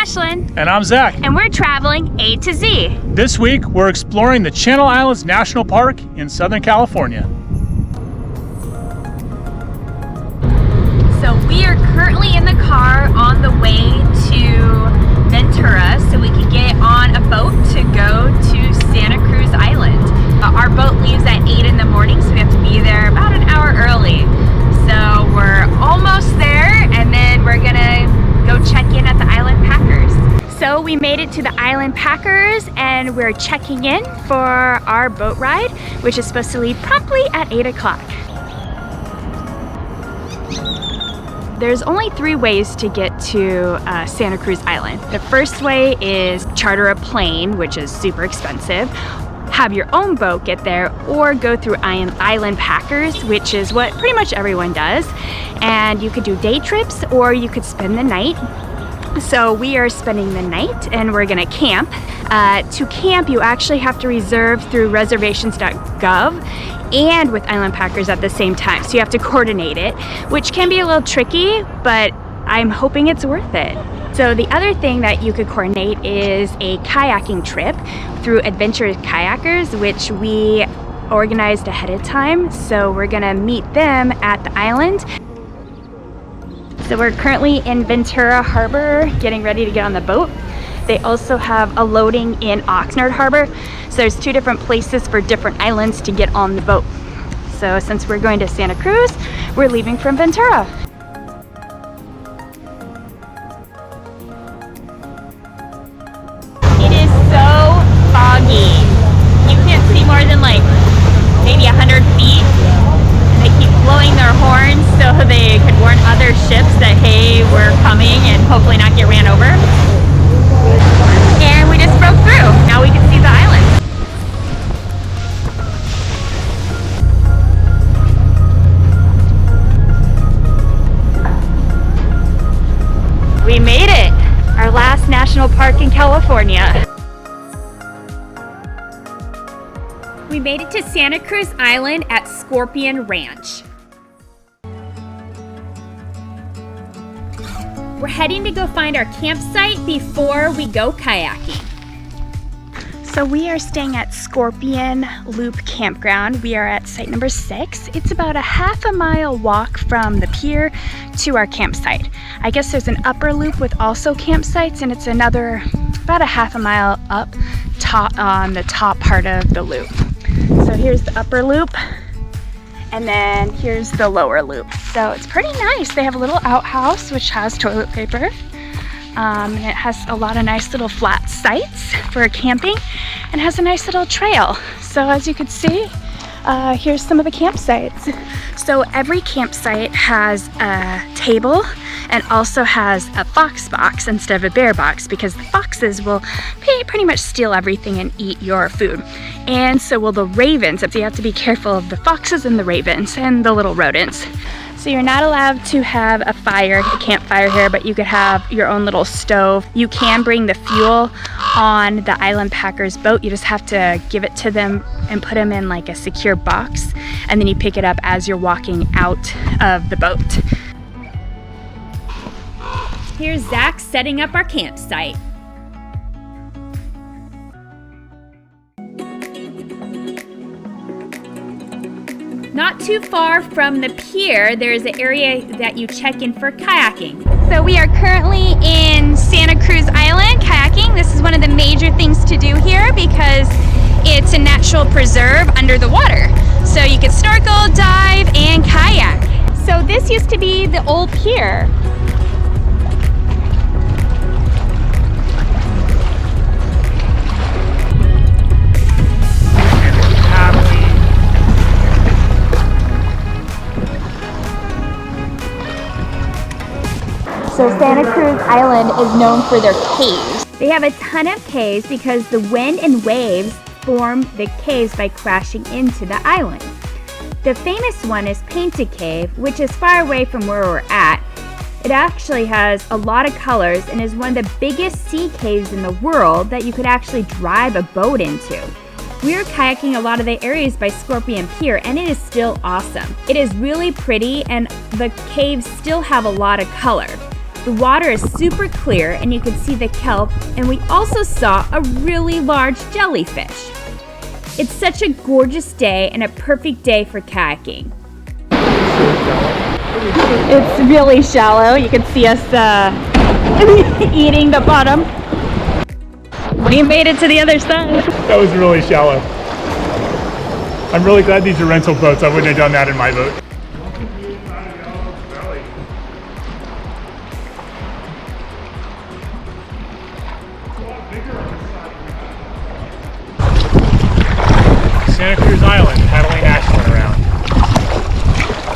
Ashlyn. And I'm Zach. And we're traveling A to Z. This week, we're exploring the Channel Islands National Park in Southern California. So we are currently in the car on the way to Ventura so we can get on a boat to go to Santa Cruz Island. Our boat leaves at 8 in the morning, so we have to be there about an hour early. So we're almost there, and then we're gonna go check in at the Island Packers. So we made it to the Island Packers, and we're checking in for our boat ride, which is supposed to leave promptly at 8 o'clock. There's only 3 ways to get to Santa Cruz Island. The first way is charter a plane, which is super expensive, have your own boat get there, or go through Island Packers, which is what pretty much everyone does. And you could do day trips, or you could spend the night. So we are spending the night, and we're gonna camp. To camp, you actually have to reserve through reservations.gov and with Island Packers at the same time. So you have to coordinate it, which can be a little tricky, but I'm hoping it's worth it. So the other thing that you could coordinate is a kayaking trip through Ventura Kayakers, which we organized ahead of time. So we're gonna meet them at the island. So we're currently in Ventura Harbor, getting ready to get on the boat. They also have a loading in Oxnard Harbor. So there's 2 different places for different islands to get on the boat. So since we're going to Santa Cruz, we're leaving from Ventura. It is so foggy. You can't see more than like maybe 100 feet. And they keep blowing their horns so they could warn other ships that, hey, we're coming, and hopefully not get ran over. And we just broke through. Now we can see the island. We made it! Our last national park in California. We made it to Santa Cruz Island at Scorpion Ranch. We're heading to go find our campsite before we go kayaking. So we are staying at Scorpion Loop Campground. We are at site number 6. It's about a half-a-mile walk from the pier to our campsite. I guess there's an upper loop with also campsites, and it's another about a half-a-mile up top on the top part of the loop. So here's the upper loop, and then here's the lower loop. So it's pretty nice. They have a little outhouse which has toilet paper. And it has a lot of nice little flat sites for camping, and has a nice little trail. So as you can see, here's some of the campsites. So every campsite has a table and also has a fox box instead of a bear box, because the foxes will pretty much steal everything and eat your food. And so will the ravens, so you have to be careful of the foxes and the ravens and the little rodents. So you're not allowed to have a campfire here, but you could have your own little stove. You can bring the fuel on the Island Packers boat. You just have to give it to them and put them in like a secure box, and then you pick it up as you're walking out of the boat. Here's Zach setting up our campsite. Not too far from the pier, there's an area that you check in for kayaking. So we are currently in Santa Cruz Island kayaking. This is one of the major things to do here because it's a natural preserve under the water. So you can snorkel, dive, and kayak. So this used to be the old pier. So Santa Cruz Island is known for their caves. They have a ton of caves because the wind and waves form the caves by crashing into the island. The famous one is Painted Cave, which is far away from where we're at. It actually has a lot of colors and is one of the biggest sea caves in the world that you could actually drive a boat into. We are kayaking a lot of the areas by Scorpion Pier, and it is still awesome. It is really pretty, and the caves still have a lot of color. The water is super clear and you can see the kelp, and we also saw a really large jellyfish. It's such a gorgeous day and a perfect day for kayaking. It's really shallow. You can see us eating the bottom. We made it to the other side. That was really shallow. I'm really glad these are rental boats. I wouldn't have done that in my boat. Santa Cruz Island, paddling Ashland around.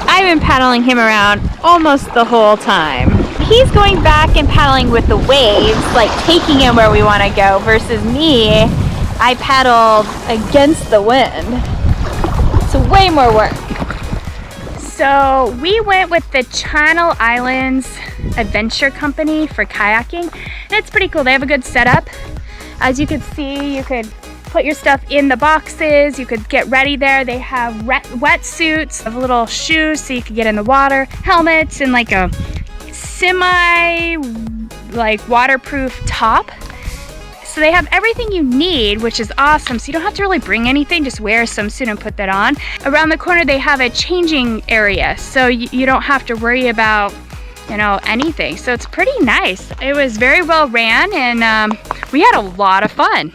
I've been paddling him around almost the whole time. He's going back and paddling with the waves, like taking him where we want to go, versus me, I paddled against the wind. It's way more work. So we went with the Channel Islands Adventure Company for kayaking, and it's pretty cool. They have a good setup. As you can see, you could put your stuff in the boxes, you could get ready there. They have wetsuits, little shoes so you could get in the water, helmets, and like a waterproof top. So they have everything you need, which is awesome. So you don't have to really bring anything, just wear a swimsuit and put that on. Around the corner they have a changing area, so you don't have to worry about anything. So it's pretty nice. It was very well ran, and we had a lot of fun.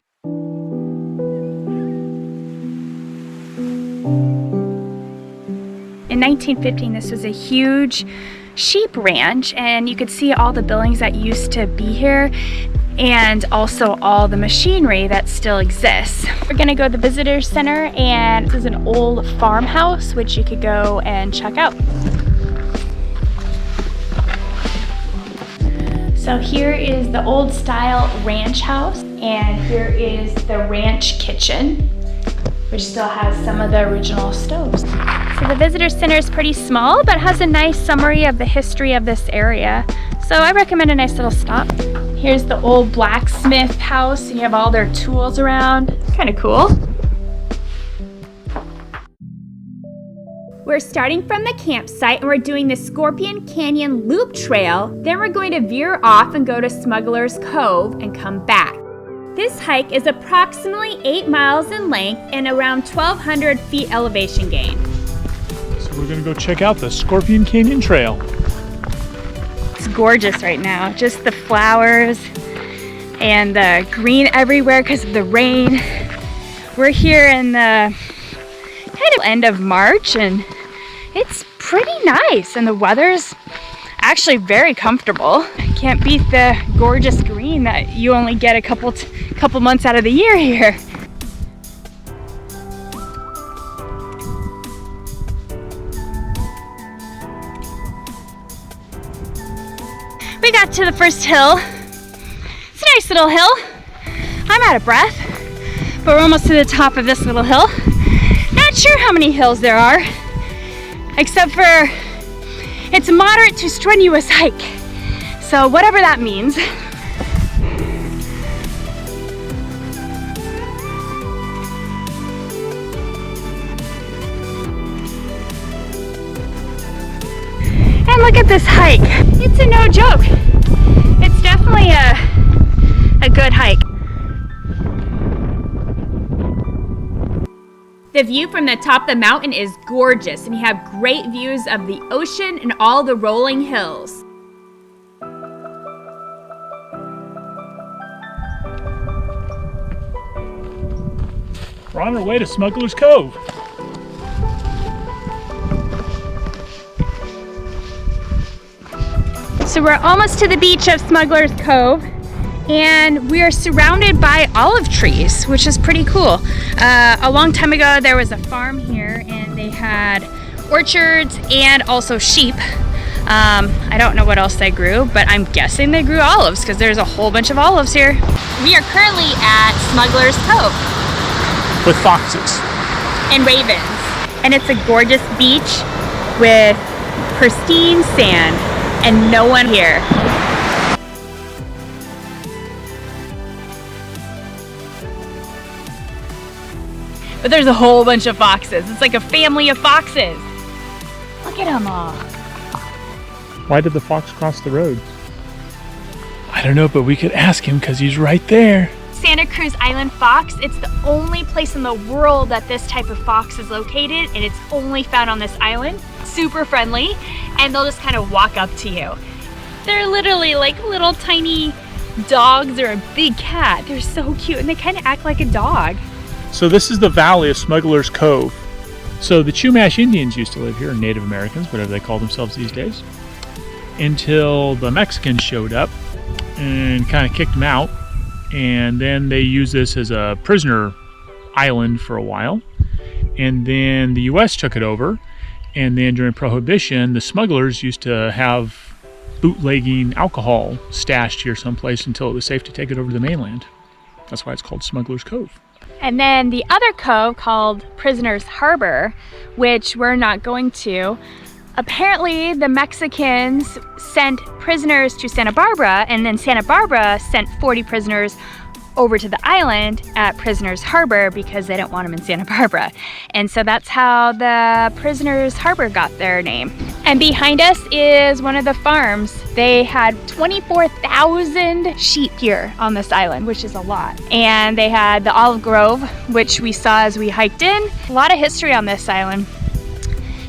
In 1915, this was a huge sheep ranch, and you could see all the buildings that used to be here and also all the machinery that still exists. We're gonna go to the visitor center, and this is an old farmhouse which you could go and check out. So here is the old style ranch house, and here is the ranch kitchen, which still has some of the original stoves. So the visitor center is pretty small, but has a nice summary of the history of this area. So I recommend a nice little stop. Here's the old blacksmith house, and you have all their tools around. Kind of cool. We're starting from the campsite, and we're doing the Scorpion Canyon Loop Trail. Then we're going to veer off and go to Smugglers Cove and come back. This hike is approximately 8 miles in length and around 1,200 feet elevation gain. So we're gonna go check out the Scorpion Canyon Trail. It's gorgeous right now, just the flowers and the green everywhere because of the rain. We're here in the kind of end of March, and it's pretty nice, and the weather's actually very comfortable. Can't beat the gorgeous green that you only get a couple months out of the year here. We got to the first hill. It's a nice little hill. I'm out of breath, but we're almost to the top of this little hill. Not sure how many hills there are, except for it's a moderate to strenuous hike. So whatever that means. And look at this hike. It's a no joke. It's definitely a good hike. The view from the top of the mountain is gorgeous, and you have great views of the ocean and all the rolling hills. We're on our way to Smugglers Cove. So we're almost to the beach of Smugglers Cove, and we are surrounded by olive trees, which is pretty cool. A long time ago there was a farm here, and they had orchards and also sheep. I don't know what else they grew, but I'm guessing they grew olives because there's a whole bunch of olives here. We are currently at Smugglers Cove. With foxes. And ravens. And it's a gorgeous beach with pristine sand and no one here. But there's a whole bunch of foxes. It's like a family of foxes. Look at them all. Why did the fox cross the road? don't know, but we could ask him because he's right there. Santa Cruz Island fox. It's the only place in the world that this type of fox is located, and it's only found on this island. Super friendly, and they'll just kind of walk up to you. They're literally like little tiny dogs or a big cat. They're so cute, and they kind of act like a dog. So this is the valley of Smugglers Cove. So the Chumash Indians used to live here, or Native Americans, whatever they call themselves these days, until the Mexicans showed up and kind of kicked them out. And then they used this as a prisoner island for a while. And then the US took it over. And then during Prohibition, the smugglers used to have bootlegging alcohol stashed here someplace until it was safe to take it over to the mainland. That's why it's called Smugglers Cove. And then the other cove called Prisoners Harbor, which we're not going to. Apparently the Mexicans sent prisoners to Santa Barbara, and then Santa Barbara sent 40 prisoners over to the island at Prisoners Harbor because they didn't want them in Santa Barbara. And so that's how the Prisoners Harbor got their name. And behind us is one of the farms. They had 24,000 sheep here on this island, which is a lot. And they had the olive grove, which we saw as we hiked in. A lot of history on this island.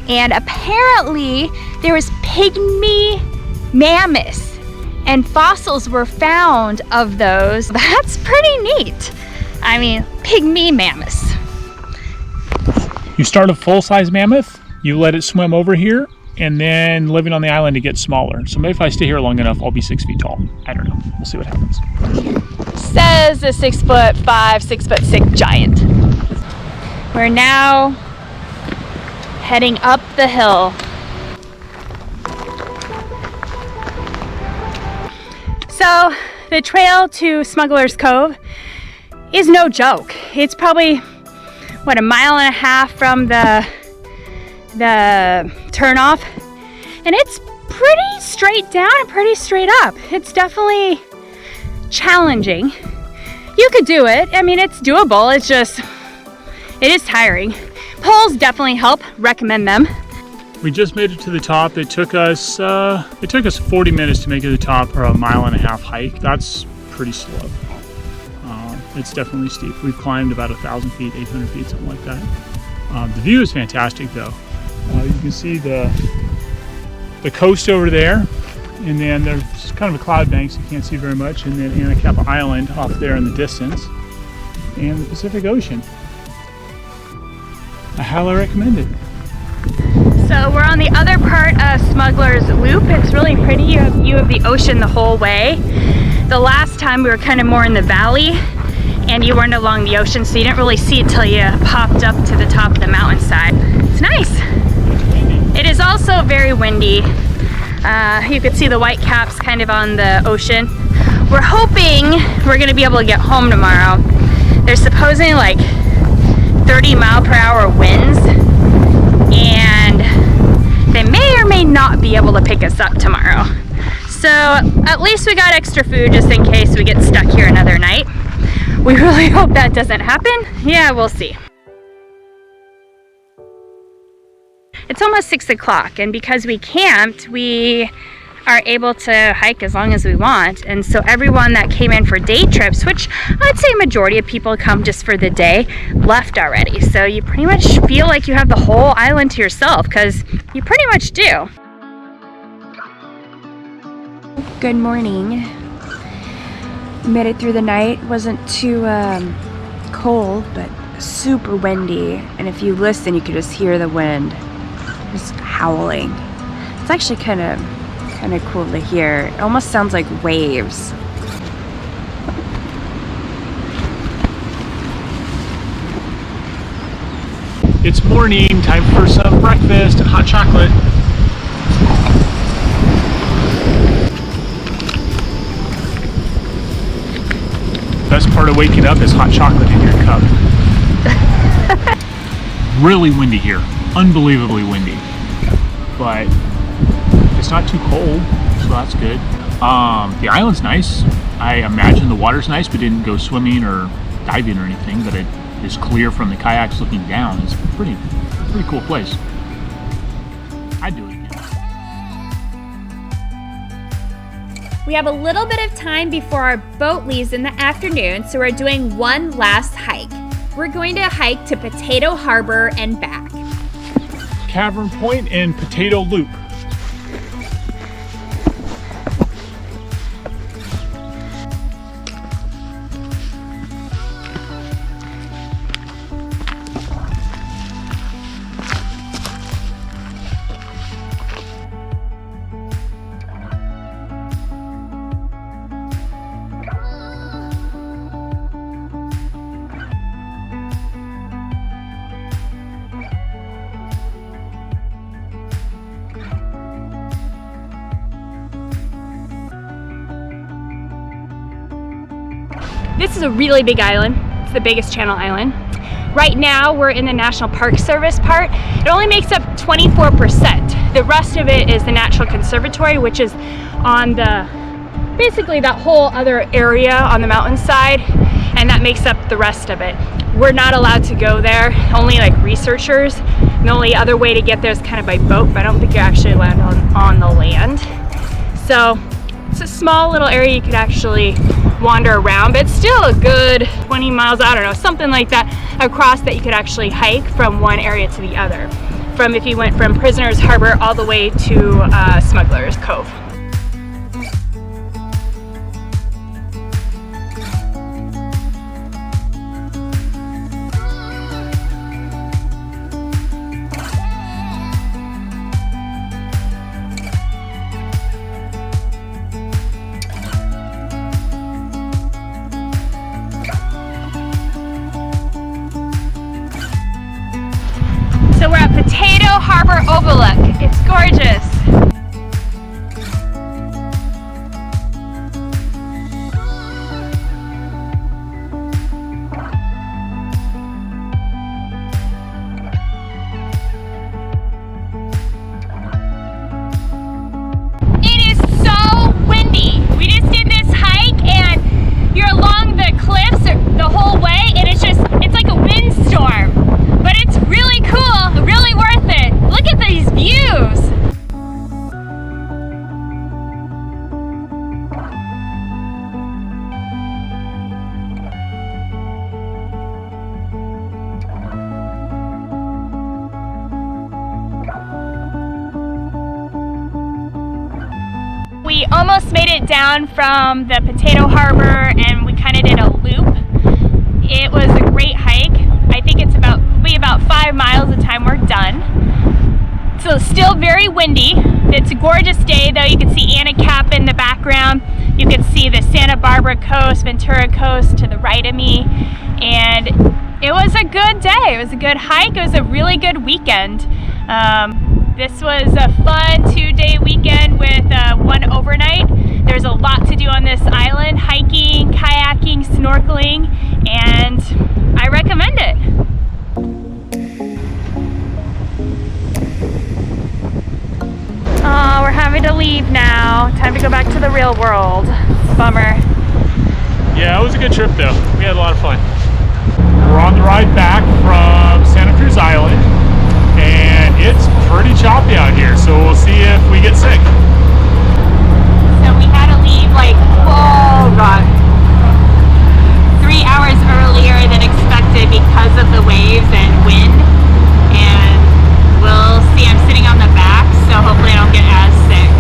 And apparently there was pygmy mammoths, and fossils were found of those. That's pretty neat. I mean, pygmy mammoths. You start a full-size mammoth, you let it swim over here, and then living on the island it gets smaller. So maybe if I stay here long enough, I'll be 6 feet tall. I don't know. We'll see what happens. Says a 6'5", 6'6" giant. We're now heading up the hill. So the trail to Smugglers Cove is no joke. It's probably, what, a mile and a half from the turnoff, and it's pretty straight down and pretty straight up. It's definitely challenging. You could do it. I mean, it's doable. It's just, it is tiring. Poles definitely help. Recommend them. We just made it to the top. It took us 40 minutes to make it to the top, or a mile and a half hike. That's pretty slow. It's definitely steep. We've climbed about 1,000 feet, 800 feet, something like that. The view is fantastic, though. You can see the coast over there, and then there's kind of a cloud bank, so you can't see very much, and then Anacapa Island off there in the distance, and the Pacific Ocean. I highly recommend it. So we're on the other part of Smugglers Loop. It's really pretty. You have a view of the ocean the whole way. The last time we were kind of more in the valley, and you weren't along the ocean, so you didn't really see it till you popped up to the top of the mountainside. It's nice. It is also very windy. You could see the white caps kind of on the ocean. We're hoping we're gonna be able to get home tomorrow. There's supposedly like 30-mile-per-hour winds, and they may or may not be able to pick us up tomorrow. So at least we got extra food just in case we get stuck here another night. We really hope that doesn't happen. Yeah, we'll see. It's almost 6 o'clock, and because we camped, we are able to hike as long as we want. And so everyone that came in for day trips, which I'd say a majority of people come just for the day, left already. So you pretty much feel like you have the whole island to yourself, because you pretty much do. Good morning. Made it through the night. Wasn't too cold, but super windy. And if you listen, you could just hear the wind just howling. It's actually kind of cool to hear. It almost sounds like waves. It's morning, time for some breakfast and hot chocolate. Best part of waking up is hot chocolate in your cup. Really windy here, unbelievably windy, but it's not too cold, so that's good. The island's nice. I imagine the water's nice, but didn't go swimming or diving or anything, but it is clear from the kayaks looking down. It's a pretty cool place. I'd do it again. We have a little bit of time before our boat leaves in the afternoon, so we're doing one last hike. We're going to hike to Potato Harbor and back. Cavern Point and Potato Loop. This is a really big island. It's the biggest Channel Island. Right now we're in the National Park Service part. It only makes up 24%. The rest of it is the Natural Conservatory, which is on basically that whole other area on the mountainside, and that makes up the rest of it. We're not allowed to go there, only like researchers. The only other way to get there is kind of by boat, but I don't think you're actually allowed on the land. So it's a small little area you could actually wander around, but it's still a good 20 miles, I don't know, something like that, across that you could actually hike from one area to the other. From if you went from Prisoners Harbor all the way to Smugglers Cove. So we're at Potato Harbor Overlook. It's gorgeous. It is so windy. We just did this hike and you're along the cliffs the whole way, and it's like a windstorm. But it's really cool, really worth it. Look at these views. We almost made it down from the Potato Harbor, and we kind of did a loop. It was a great hike. I think it's about 5 miles the time we're done. So still very windy. It's a gorgeous day though. You can see Anacapa in the background. You can see the Santa Barbara coast, Ventura coast to the right of me. And it was a good day. It was a good hike. It was a really good weekend. This was a fun 2-day weekend with one overnight. There's a lot to do on this island: hiking, kayaking, snorkeling, and I recommend it. Oh, we're having to leave now. Time to go back to the real world. Bummer. Yeah, it was a good trip though. We had a lot of fun. We're on the ride back from Santa Cruz Island, and it's pretty choppy out here, so we'll see if we get sick. So we had to leave like, oh god, 3 hours earlier than expected because of the waves and wind, and we'll see. I'm sitting on the back, so hopefully I don't get as sick.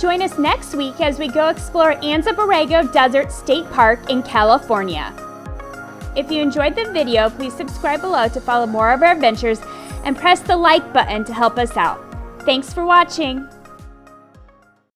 Join us next week as we go explore Anza Borrego Desert State Park in California. If you enjoyed the video, please subscribe below to follow more of our adventures and press the like button to help us out. Thanks for watching.